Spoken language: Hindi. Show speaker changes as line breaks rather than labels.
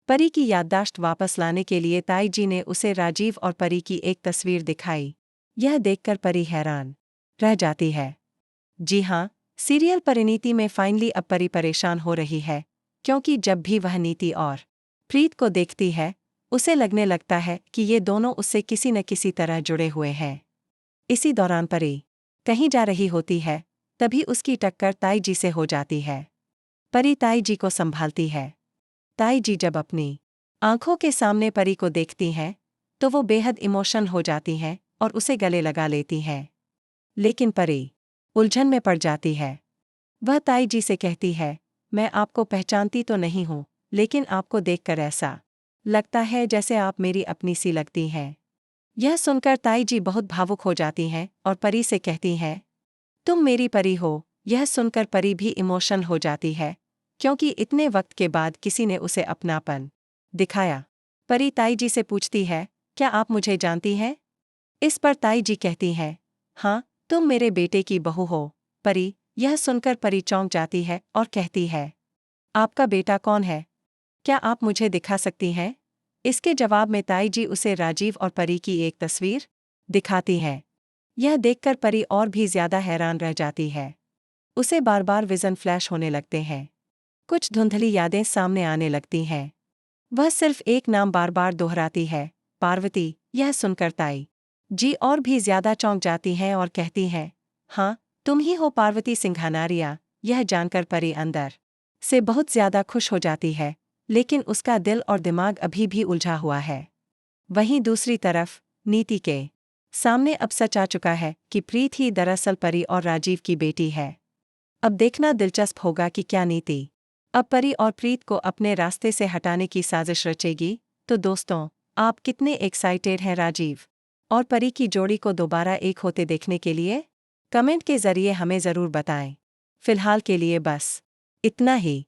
परी की याददाश्त वापस लाने के लिए ताई जी ने उसे राजीव और परी की एक तस्वीर दिखाई। यह देखकर परी हैरान रह जाती है। जी हाँ, सीरियल परिणीति में फाइनली अब परी परेशान हो रही है, क्योंकि जब भी वह नीति और प्रीत को देखती है, उसे लगने लगता है कि ये दोनों उससे किसी न किसी तरह जुड़े हुए हैं। इसी दौरान परी कहीं जा रही होती है, तभी उसकी टक्कर ताई जी से हो जाती है। परी ताई जी को संभालती है। ताई जी जब अपनी आंखों के सामने परी को देखती हैं, तो वो बेहद इमोशन हो जाती हैं और उसे गले लगा लेती हैं। लेकिन परी उलझन में पड़ जाती है। वह ताई जी से कहती है, मैं आपको पहचानती तो नहीं हूँ, लेकिन आपको देखकर ऐसा लगता है जैसे आप मेरी अपनी सी लगती हैं। यह सुनकर ताई जी बहुत भावुक हो जाती हैं और परी से कहती हैं, तुम मेरी परी हो। यह सुनकर परी भी इमोशन हो जाती है, क्योंकि इतने वक्त के बाद किसी ने उसे अपनापन दिखाया। परी ताई जी से पूछती है, क्या आप मुझे जानती हैं? इस पर ताई जी कहती हैं, हाँ, तुम मेरे बेटे की बहू हो। परी यह सुनकर परी चौंक जाती है और कहती है, आपका बेटा कौन है? क्या आप मुझे दिखा सकती हैं? इसके जवाब में ताई जी उसे राजीव और परी की एक तस्वीर दिखाती हैं। यह देखकर परी और भी ज्यादा हैरान रह जाती है। उसे बार बार विजन फ्लैश होने लगते हैं। कुछ धुंधली यादें सामने आने लगती हैं। वह सिर्फ एक नाम बार बार दोहराती है, पार्वती। यह सुनकर ताई जी और भी ज्यादा चौंक जाती हैं और कहती हैं, हाँ, तुम ही हो पार्वती सिंघानारिया। यह जानकर परी अंदर से बहुत ज्यादा खुश हो जाती है, लेकिन उसका दिल और दिमाग अभी भी उलझा हुआ है। वहीं दूसरी तरफ नीति के सामने अब सच आ चुका है कि प्रीत ही दरअसल परी और राजीव की बेटी है। अब देखना दिलचस्प होगा कि क्या नीति अब परी और प्रीत को अपने रास्ते से हटाने की साजिश रचेगी। तो दोस्तों, आप कितने एक्साइटेड हैं राजीव और परी की जोड़ी को दोबारा एक होते देखने के लिए? कमेंट के जरिए हमें ज़रूर बताएं। फिलहाल के लिए बस इतना ही।